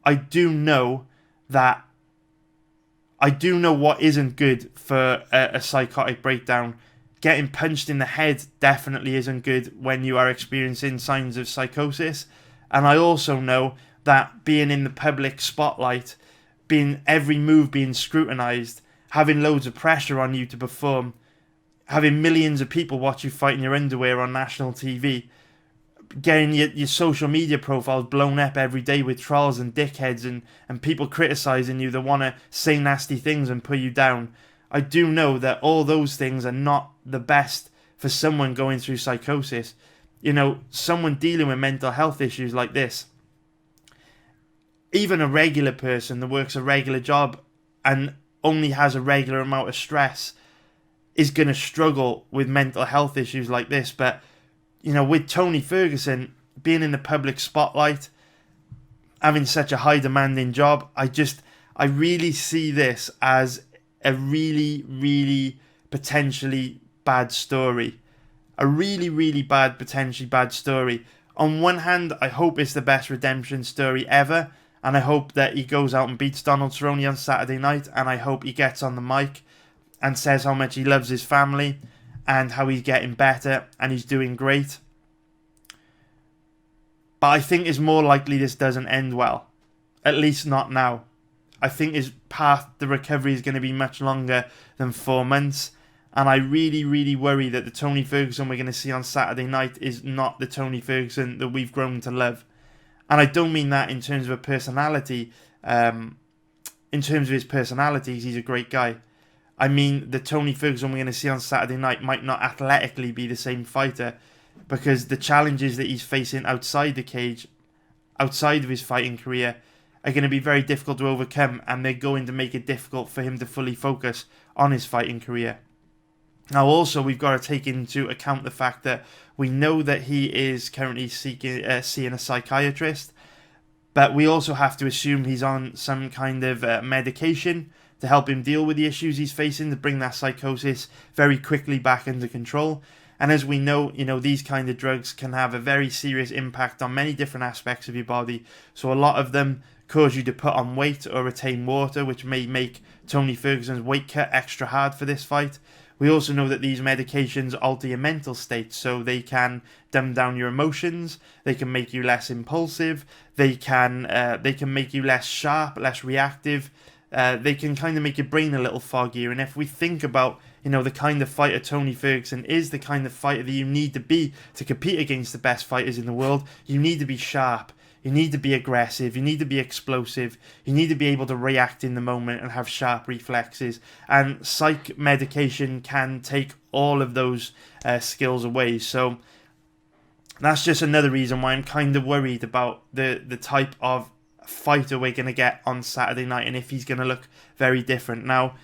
I do know what isn't good for a psychotic breakdown. Getting punched in the head definitely isn't good when you are experiencing signs of psychosis. And I also know that being in the public spotlight, every move being scrutinised, having loads of pressure on you to perform, having millions of people watch you fight in your underwear on national TV, getting your social media profiles blown up every day with trolls and dickheads and people criticising you that want to say nasty things and put you down. I do know that all those things are not the best for someone going through psychosis. Someone dealing with mental health issues like this, even a regular person that works a regular job and only has a regular amount of stress is going to struggle with mental health issues like this. But with Tony Ferguson being in the public spotlight, having such a high demanding job, I really see this as a really, really potentially bad story. A really, really bad, potentially bad story. On one hand, I hope it's the best redemption story ever, and I hope that he goes out and beats Donald Cerrone on Saturday night, and I hope he gets on the mic and says how much he loves his family and how he's getting better and he's doing great. But I think it's more likely this doesn't end well. At least not now. I think his path to recovery is going to be much longer than 4 months. And I really, really worry that the Tony Ferguson we're going to see on Saturday night is not the Tony Ferguson that we've grown to love. And I don't mean that in terms of a personality. In terms of his personalities, he's a great guy. I mean, the Tony Ferguson we're going to see on Saturday night might not athletically be the same fighter, because the challenges that he's facing outside the cage outside of his fighting career are going to be very difficult to overcome, and they're going to make it difficult for him to fully focus on his fighting career. Now, also, we've got to take into account the fact that we know that he is currently seeing a psychiatrist, but we also have to assume he's on some kind of medication to help him deal with the issues he's facing, to bring that psychosis very quickly back under control. And as we know, these kind of drugs can have a very serious impact on many different aspects of your body. So a lot of them cause you to put on weight or retain water, which may make Tony Ferguson's weight cut extra hard for this fight. We also know that these medications alter your mental state, so they can dumb down your emotions, they can make you less impulsive, they can make you less sharp, less reactive, they can kind of make your brain a little foggier. And if we think about, the kind of fighter Tony Ferguson is, the kind of fighter that you need to be to compete against the best fighters in the world, you need to be sharp. You need to be aggressive, you need to be explosive, you need to be able to react in the moment and have sharp reflexes. And psych medication can take all of those skills away. So that's just another reason why I'm kind of worried about the type of fighter we're going to get on Saturday night, and if he's going to look very different. Now,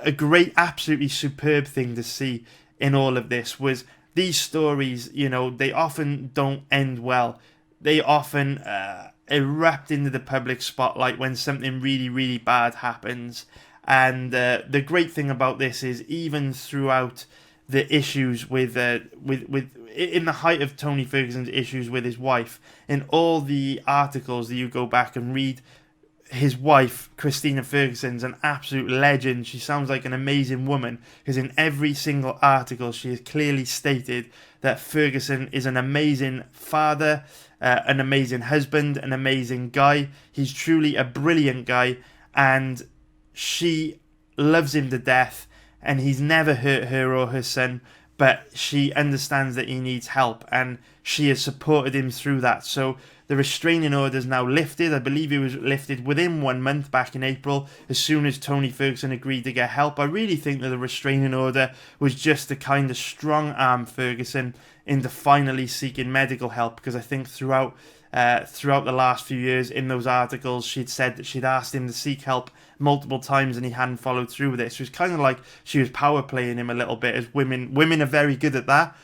a great, absolutely superb thing to see in all of this was these stories, they often don't end well. They often erupt into the public spotlight when something really, really bad happens. And the great thing about this is, even throughout the issues with in the height of Tony Ferguson's issues with his wife, in all the articles that you go back and read, his wife, Christina Ferguson's an absolute legend. She sounds like an amazing woman, because in every single article she has clearly stated that Ferguson is an amazing father, an amazing husband, an amazing guy. He's truly a brilliant guy, and she loves him to death, and he's never hurt her or her son, but she understands that he needs help, and she has supported him through that. So the restraining order is now lifted. I believe it was lifted within 1 month back in April, as soon as Tony Ferguson agreed to get help. I really think that the restraining order was just to kind of strong arm Ferguson into finally seeking medical help, because I think throughout the last few years in those articles, she'd said that she'd asked him to seek help multiple times and he hadn't followed through with it. So it's kind of like she was power playing him a little bit, as women are very good at that.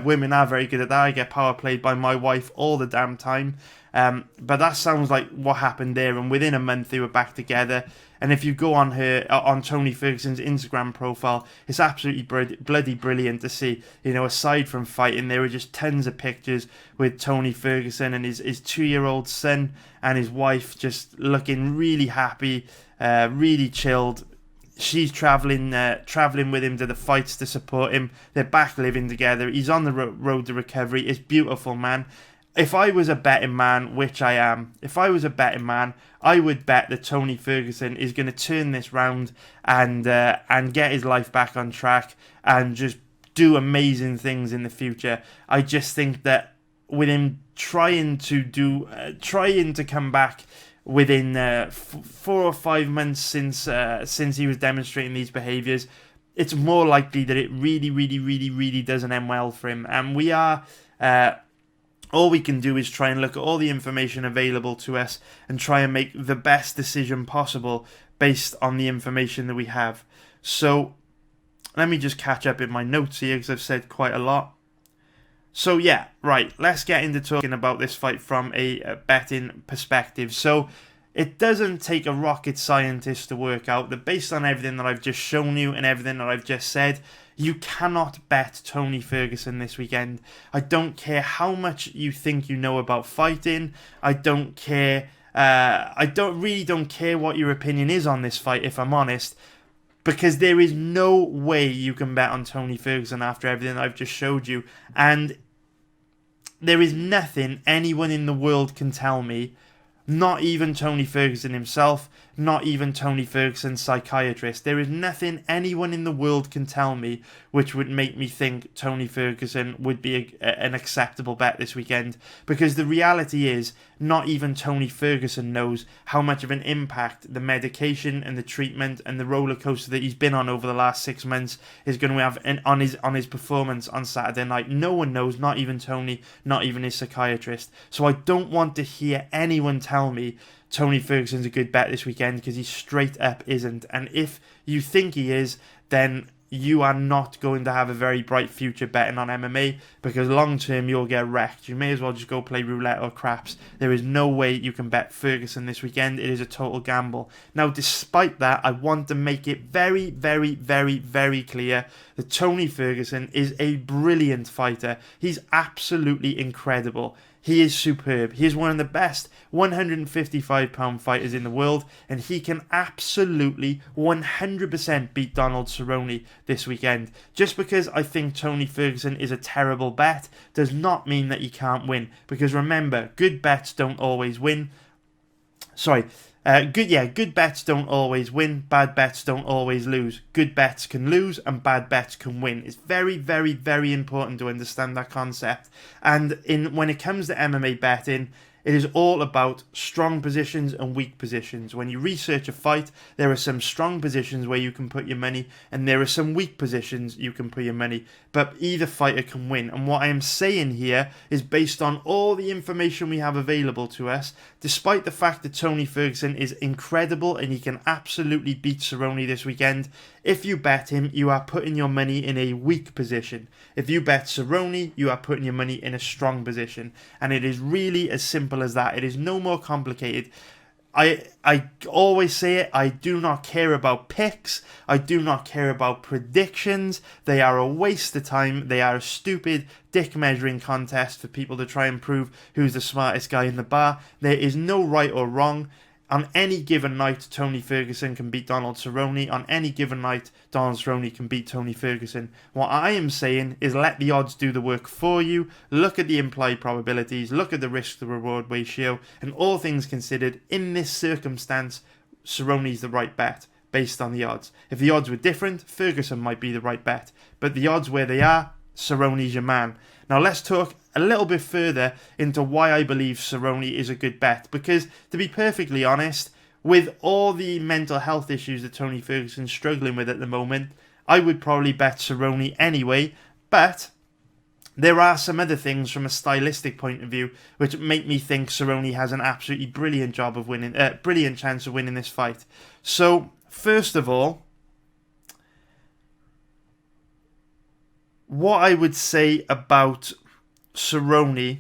Women are very good at that. I get power played by my wife all the damn time. But that sounds like what happened there, and within a month they were back together. And if you go on Tony Ferguson's Instagram profile, it's absolutely bloody brilliant to see. Aside from fighting, there were just tons of pictures with Tony Ferguson and his 2-year-old son and his wife just looking really happy, really chilled. She's traveling with him to the fights to support him. They're back living together. He's on the road to recovery. It's beautiful, man. If I was a betting man, which I am, I would bet that Tony Ferguson is going to turn this round and get his life back on track and just do amazing things in the future. I just think that with him trying to come back within 4 or 5 months since he was demonstrating these behaviours, it's more likely that it really, really, really, really doesn't end well for him. And we are... all we can do is try and look at all the information available to us and try and make the best decision possible based on the information that we have. So let me just catch up in my notes here, because I've said quite a lot. So yeah, right, let's get into talking about this fight from a betting perspective. So it doesn't take a rocket scientist to work out that, based on everything that I've just shown you and everything that I've just said, you cannot bet Tony Ferguson this weekend. I don't care how much you think you know about fighting. I don't care. I don't care what your opinion is on this fight, if I'm honest, because there is no way you can bet on Tony Ferguson after everything I've just showed you. And there is nothing anyone in the world can tell me Not even Tony Ferguson himself, not even Tony Ferguson's psychiatrist. There is nothing anyone in the world can tell me which would make me think Tony Ferguson would be an acceptable bet this weekend. Because the reality is, not even Tony Ferguson knows how much of an impact the medication and the treatment and the roller coaster that he's been on over the last 6 months is going to have on his performance on Saturday night. No one knows, not even Tony, not even his psychiatrist. So I don't want to hear anyone tell me Tony Ferguson's a good bet this weekend, because he straight up isn't. And if you think he is, then you are not going to have a very bright future betting on MMA, because long term you'll get wrecked. You may as well just go play roulette or craps. There is no way you can bet Ferguson this weekend. It is a total gamble. Now, despite that, I want to make it very, very, very, very clear that Tony Ferguson is a brilliant fighter. He's absolutely incredible. He is superb. He is one of the best 155-pound fighters in the world, and he can absolutely 100% beat Donald Cerrone this weekend. Just because I think Tony Ferguson is a terrible bet does not mean that he can't win, because remember, good bets don't always win. Good bets don't always win, bad bets don't always lose. Good bets can lose and bad bets can win. It's very, very, very important to understand that concept. And when it comes to MMA betting, it is all about strong positions and weak positions. When you research a fight, there are some strong positions where you can put your money, and there are some weak positions you can put your money. But either fighter can win. And what I am saying here is based on all the information we have available to us, despite the fact that Tony Ferguson is incredible and he can absolutely beat Cerrone this weekend. If you bet him, you are putting your money in a weak position. If you bet Cerrone, you are putting your money in a strong position. And it is really as simple as that. It is no more complicated. I always say it, I do not care about picks. I do not care about predictions. They are a waste of time. They are a stupid dick measuring contest for people to try and prove who's the smartest guy in the bar. There is no right or wrong. On any given night, Tony Ferguson can beat Donald Cerrone. On any given night, Donald Cerrone can beat Tony Ferguson. What I am saying is let the odds do the work for you. Look at the implied probabilities. Look at the risk-to-reward ratio. And all things considered, in this circumstance, Cerrone's the right bet based on the odds. If the odds were different, Ferguson might be the right bet. But the odds where they are, Cerrone's your man. Now let's talk a little bit further into why I believe Cerrone is a good bet. Because, to be perfectly honest, with all the mental health issues that Tony Ferguson's struggling with at the moment, I would probably bet Cerrone anyway. But there are some other things from a stylistic point of view which make me think Cerrone has an absolutely brilliant chance of winning this fight. So, first of all, what I would say about Cerrone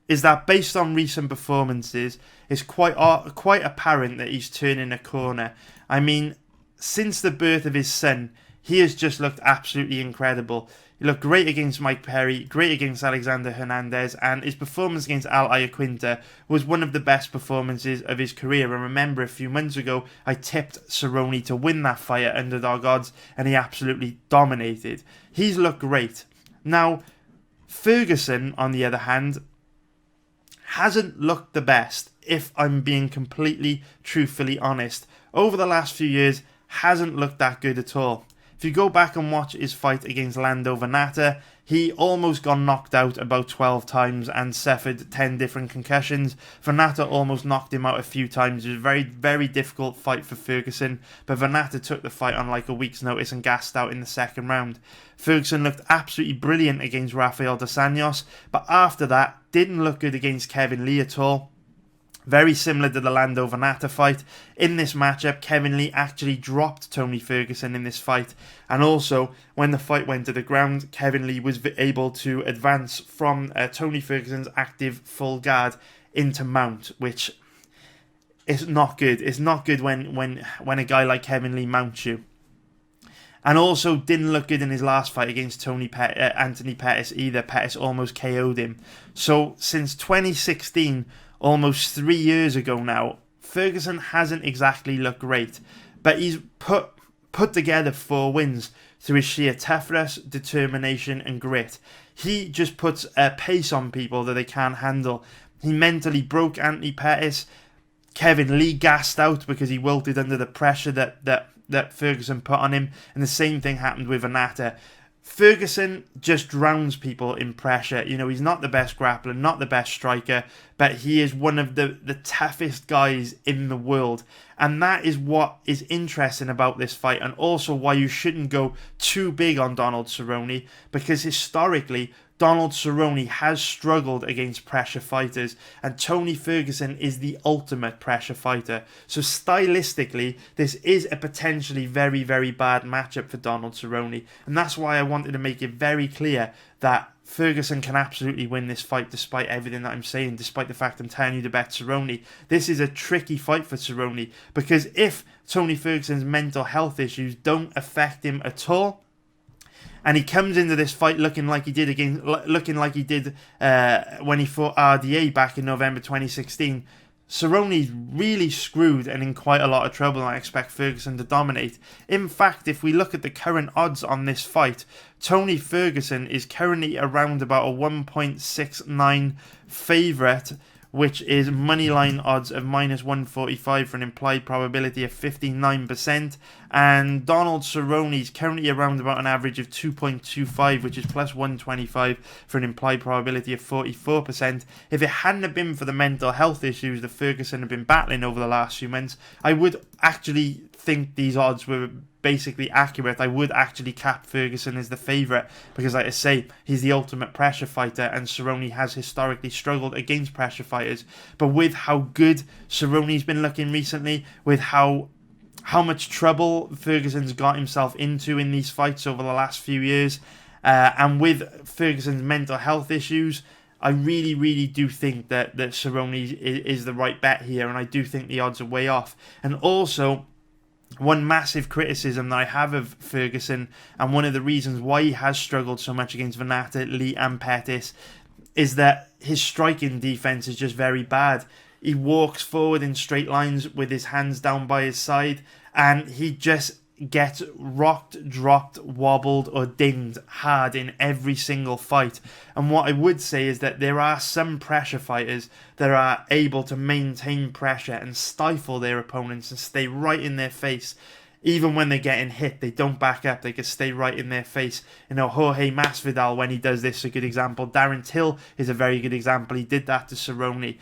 is that based on recent performances, it's quite apparent that he's turning a corner. I mean, since the birth of his son, he has just looked absolutely incredible. He looked great against Mike Perry, great against Alexander Hernandez, and his performance against Al Iaquinta was one of the best performances of his career. And remember, a few months ago, I tipped Cerrone to win that fight at underdog odds, and he absolutely dominated. He's looked great. Now, Ferguson, on the other hand, hasn't looked the best, if I'm being completely, truthfully honest. Over the last few years, hasn't looked that good at all. If you go back and watch his fight against Lando Vannata, he almost got knocked out about 12 times and suffered 10 different concussions. Vannata almost knocked him out a few times. It was a very, very difficult fight for Ferguson, but Vannata took the fight on like a week's notice and gassed out in the second round. Ferguson looked absolutely brilliant against Rafael dos Anjos, but after that, didn't look good against Kevin Lee at all. Very similar to the Lando Vannata fight. In this matchup, Kevin Lee actually dropped Tony Ferguson in this fight. And also, when the fight went to the ground, Kevin Lee was able to advance from Tony Ferguson's active full guard into mount, which is not good. It's not good when a guy like Kevin Lee mounts you. And also didn't look good in his last fight against Anthony Pettis either. Pettis almost KO'd him. So, since 2016... almost 3 years ago now, Ferguson hasn't exactly looked great, but he's put together 4 wins through his sheer toughness, determination and grit. He just puts a pace on people that they can't handle. He mentally broke Anthony Pettis. Kevin Lee gassed out because he wilted under the pressure that Ferguson put on him. And the same thing happened with Vannata. Ferguson just drowns people in pressure. You know, he's not the best grappler, not the best striker, but he is one of the toughest guys in the world. And that is what is interesting about this fight, and also why you shouldn't go too big on Donald Cerrone, because historically, Donald Cerrone has struggled against pressure fighters, and Tony Ferguson is the ultimate pressure fighter. So stylistically, this is a potentially very, very bad matchup for Donald Cerrone, and that's why I wanted to make it very clear that Ferguson can absolutely win this fight, despite everything that I'm saying, despite the fact I'm telling you to bet Cerrone. This is a tricky fight for Cerrone, because if Tony Ferguson's mental health issues don't affect him at all, and he comes into this fight looking like he did when he fought RDA back in November 2016, Cerrone's really screwed and in quite a lot of trouble, and I expect Ferguson to dominate. In fact, if we look at the current odds on this fight, Tony Ferguson is currently around about a 1.69 favourite, which is moneyline odds of minus 145 for an implied probability of 59%. And Donald Cerrone is currently around about an average of 2.25, which is plus 125 for an implied probability of 44%. If it hadn't have been for the mental health issues that Ferguson had been battling over the last few months, I would actually think these odds were basically accurate. I would actually cap Ferguson as the favourite, because like I say, he's the ultimate pressure fighter, and Cerrone has historically struggled against pressure fighters. But with how good Cerrone's been looking recently, with how much trouble Ferguson's got himself into in these fights over the last few years, and with Ferguson's mental health issues, I really, really do think that Cerrone is the right bet here, and I do think the odds are way off. And also, one massive criticism that I have of Ferguson, and one of the reasons why he has struggled so much against Vannata, Lee and Pettis, is that his striking defense is just very bad. He walks forward in straight lines with his hands down by his side, and he just gets rocked, dropped, wobbled or dinged hard in every single fight. And what I would say is that there are some pressure fighters that are able to maintain pressure and stifle their opponents and stay right in their face. Even when they're getting hit, they don't back up. They can stay right in their face. You know, Jorge Masvidal, when he does this, is a good example. Darren Till is a very good example. He did that to Cerrone.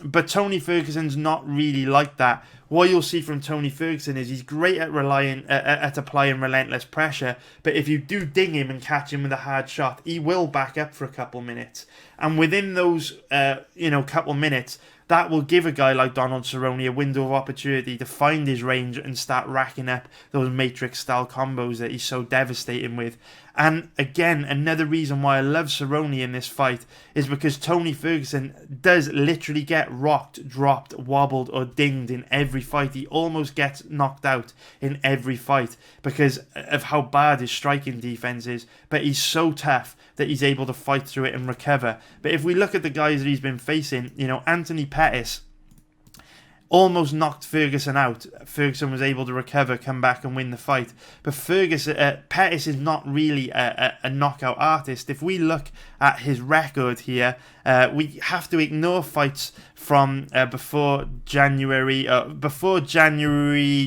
But Tony Ferguson's not really like that. What you'll see from Tony Ferguson is he's great at applying relentless pressure, but if you do ding him and catch him with a hard shot, he will back up for a couple minutes. And within those couple minutes, that will give a guy like Donald Cerrone a window of opportunity to find his range and start racking up those Matrix-style combos that he's so devastating with. And again, another reason why I love Cerrone in this fight is because Tony Ferguson does literally get rocked, dropped, wobbled or dinged in every fight. He almost gets knocked out in every fight because of how bad his striking defense is. But he's so tough that he's able to fight through it and recover. But if we look at the guys that he's been facing, Anthony Pettis almost knocked Ferguson out. Ferguson was able to recover, come back and win the fight. But Pettis is not really a knockout artist. If we look at his record here, we have to ignore fights from before January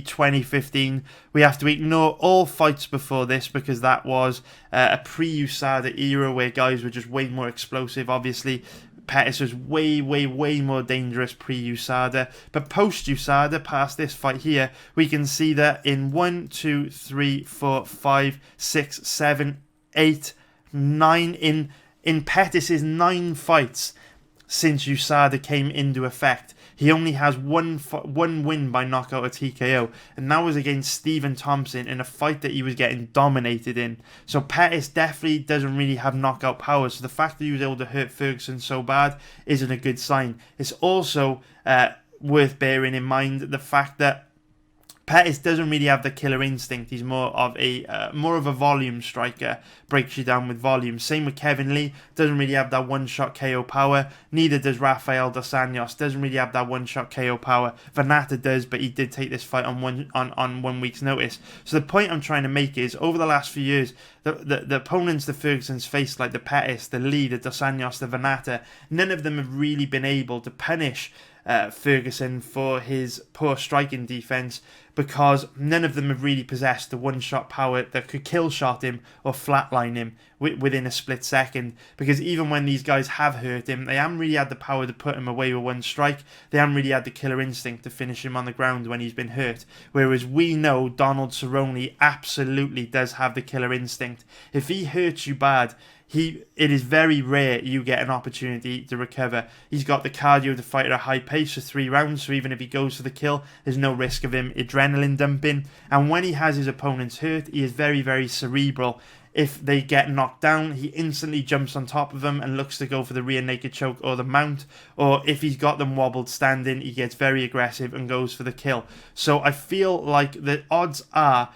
2015. We have to ignore all fights before this because that was a pre-USADA era where guys were just way more explosive. Obviously, Pettis was way, way, way more dangerous pre-USADA. But post-USADA, past this fight here, we can see that in 1, 2, 3, 4, 5, 6, 7, 8, 9, in Pettis' 9 fights since USADA came into effect, he only has one win by knockout or TKO, and that was against Stephen Thompson in a fight that he was getting dominated in. So Pettis definitely doesn't really have knockout power, so the fact that he was able to hurt Ferguson so bad isn't a good sign. It's also worth bearing in mind the fact that Pettis doesn't really have the killer instinct. He's more of a volume striker, breaks you down with volume. Same with Kevin Lee, doesn't really have that one-shot KO power. Neither does Rafael dos Anjos, doesn't really have that one-shot KO power. Vannata does, but he did take this fight on 1 week's notice. So the point I'm trying to make is, over the last few years, the opponents the Ferguson's faced, like the Pettis, the Lee, the dos Anjos, the Vannata, none of them have really been able to punish Ferguson for his poor striking defense, because none of them have really possessed the one-shot power that could kill shot him or flatline him within a split second. Because even when these guys have hurt him, they haven't really had the power to put him away with one strike. They haven't really had the killer instinct to finish him on the ground when he's been hurt. Whereas we know Donald Cerrone absolutely does have the killer instinct. If he hurts you bad, it is very rare you get an opportunity to recover. He's got the cardio to fight at a high pace for 3 rounds, so even if he goes for the kill, there's no risk of him adrenaline dumping. And when he has his opponents hurt, he is very, very cerebral. If they get knocked down, he instantly jumps on top of them and looks to go for the rear naked choke or the mount. Or if he's got them wobbled standing, he gets very aggressive and goes for the kill. So I feel like the odds are,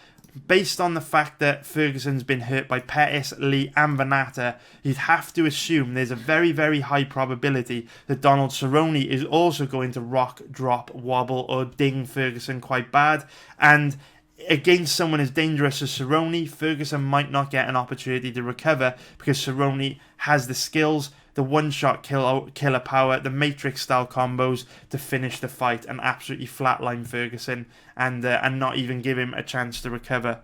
based on the fact that Ferguson's been hurt by Pettis, Lee and Vannata, you'd have to assume there's a very, very high probability that Donald Cerrone is also going to rock, drop, wobble or ding Ferguson quite bad. And against someone as dangerous as Cerrone, Ferguson might not get an opportunity to recover, because Cerrone has the skills, the one-shot killer power, the Matrix-style combos to finish the fight and absolutely flatline Ferguson and not even give him a chance to recover.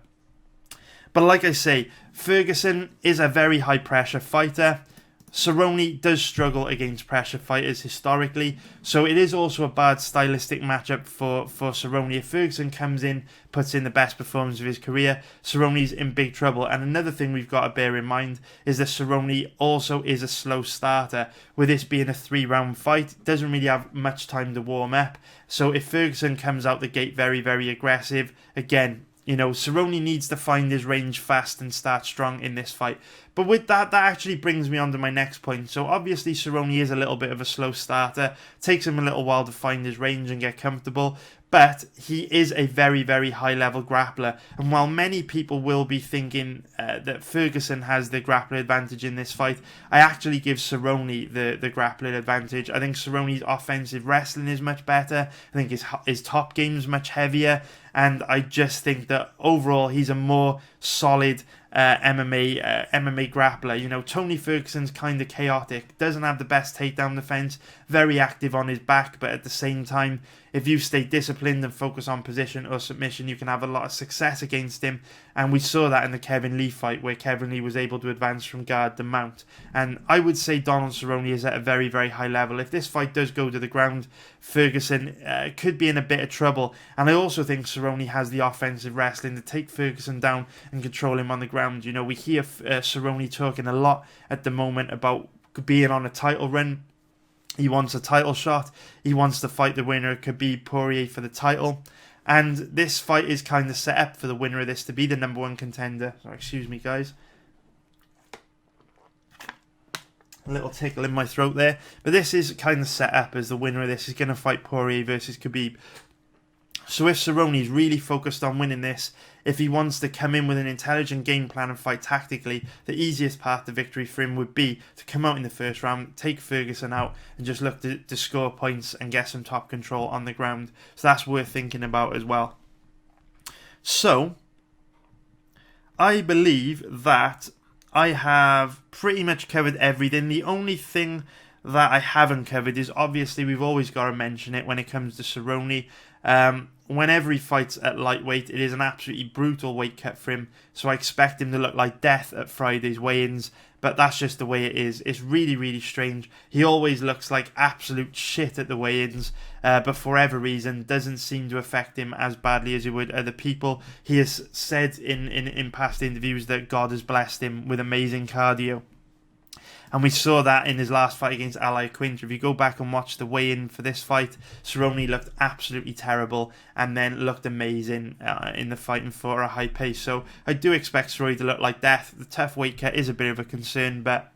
But like I say, Ferguson is a very high-pressure fighter. Cerrone does struggle against pressure fighters historically, so it is also a bad stylistic matchup for Cerrone. If Ferguson comes in, puts in the best performance of his career, Cerrone's in big trouble. And another thing we've got to bear in mind is that Cerrone also is a slow starter. With this being a 3-round fight, doesn't really have much time to warm up. So if Ferguson comes out the gate very, very aggressive, again, Cerrone needs to find his range fast and start strong in this fight. But with that actually brings me on to my next point. So obviously Cerrone is a little bit of a slow starter. Takes him a little while to find his range and get comfortable. But he is a very, very high-level grappler. And while many people will be thinking that Ferguson has the grappler advantage in this fight, I actually give Cerrone the grappler advantage. I think Cerrone's offensive wrestling is much better. I think his top game is much heavier. And I just think that overall he's a more solid MMA grappler. Tony Ferguson's kind of chaotic, doesn't have the best takedown defense, very active on his back, but at the same time, if you stay disciplined and focus on position or submission, you can have a lot of success against him. And we saw that in the Kevin Lee fight, where Kevin Lee was able to advance from guard to mount. And I would say Donald Cerrone is at a very, very high level. If this fight does go to the ground, Ferguson could be in a bit of trouble. And I also think Cerrone has the offensive wrestling to take Ferguson down and control him on the ground. We hear Cerrone talking a lot at the moment about being on a title run. He wants a title shot. He wants to fight the winner of Khabib Poirier for the title. And this fight is kind of set up for the winner of this to be the number 1 contender. Sorry, excuse me, guys. A little tickle in my throat there. But this is kind of set up as the winner of this is going to fight Poirier versus Khabib. So if Cerrone is really focused on winning this, if he wants to come in with an intelligent game plan and fight tactically, the easiest path to victory for him would be to come out in the first round, take Ferguson out, and just look to score points and get some top control on the ground. So that's worth thinking about as well. So, I believe that I have pretty much covered everything. The only thing that I haven't covered is, obviously, we've always got to mention it when it comes to Cerrone. Whenever he fights at lightweight, it is an absolutely brutal weight cut for him. So I expect him to look like death at Friday's weigh-ins. But that's just the way it is. It's really, really strange. He always looks like absolute shit at the weigh-ins. But for whatever reason, doesn't seem to affect him as badly as it would other people. He has said in past interviews that God has blessed him with amazing cardio. And we saw that in his last fight against Ally Quinter. If you go back and watch the weigh-in for this fight, Cerrone looked absolutely terrible and then looked amazing in the fighting for a high pace. So I do expect Cerrone to look like death. The tough weight cut is a bit of a concern, but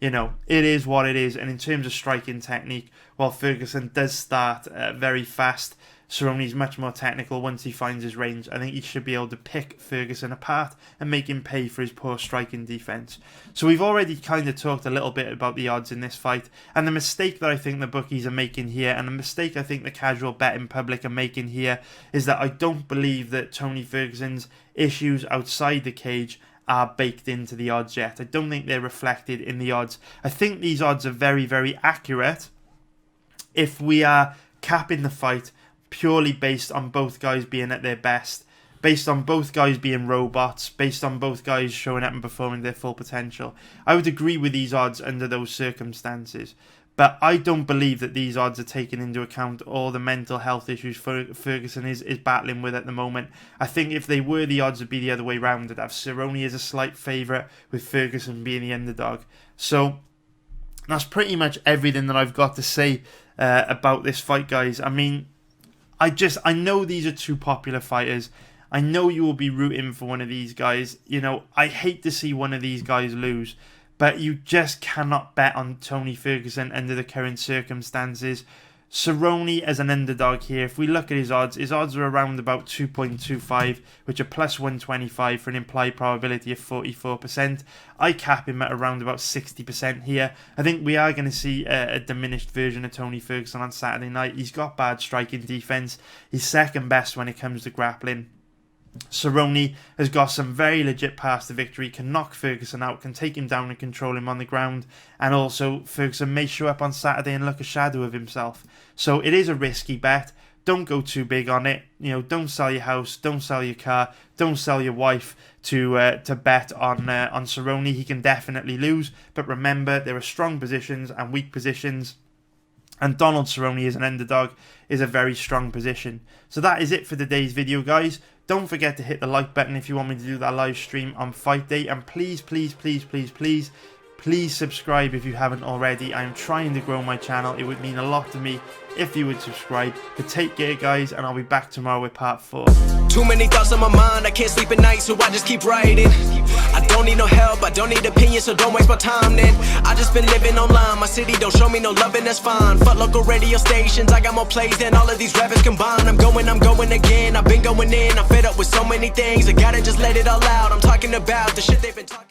it is what it is. And in terms of striking technique, while Ferguson does start very fast, Cerrone's much more technical once he finds his range. I think he should be able to pick Ferguson apart and make him pay for his poor striking defense. So we've already kind of talked a little bit about the odds in this fight, and the mistake that I think the bookies are making here, and the mistake I think the casual betting public are making here, is that I don't believe that Tony Ferguson's issues outside the cage are baked into the odds yet. I don't think they're reflected in the odds. I think these odds are very, very accurate if we are capping the fight purely based on both guys being at their best, based on both guys being robots, based on both guys showing up and performing their full potential. I would agree with these odds under those circumstances, but I don't believe that these odds are taking into account all the mental health issues Ferguson is battling with at the moment. I think if they were, the odds would be the other way round. I'd have Cerrone as a slight favourite with Ferguson being the underdog. So that's pretty much everything that I've got to say about this fight, guys. I mean, I know these are two popular fighters. I know you will be rooting for one of these guys. You know, I hate to see one of these guys lose, but you just cannot bet on Tony Ferguson under the current circumstances. Cerrone as an underdog here, if we look at his odds are around about 2.25, which are plus 125 for an implied probability of 44%. I cap him at around about 60% here. I think we are going to see a diminished version of Tony Ferguson on Saturday night. He's got bad striking defense. He's second best when it comes to grappling. Cerrone has got some very legit paths to victory, can knock Ferguson out, can take him down and control him on the ground, and also Ferguson may show up on Saturday and look a shadow of himself. So it is a risky bet. Don't go too big on it. You know, don't sell your house, don't sell your car, don't sell your wife to bet on Cerrone. He can definitely lose, but remember, there are strong positions and weak positions, and Donald Cerrone as an underdog is a very strong position. So that is it for today's video, guys. Don't forget to hit the like button if you want me to do that live stream on fight day. And please, please, please, please, please, please subscribe if you haven't already. I'm trying to grow my channel. It would mean a lot to me if you would subscribe. But take care, guys, and I'll be back tomorrow with part 4. Too many thoughts on my mind, I can't sleep at night, so I just keep writing. I don't need no help, I don't need opinions, so don't waste my time then. I just been living online, my city don't show me no loving, that's fine. Fuck local radio stations, I got more plays than all of these rappers combined. I'm going again, I've been going in, I'm fed up with so many things, I gotta just let it all out. I'm talking about the shit they've been talking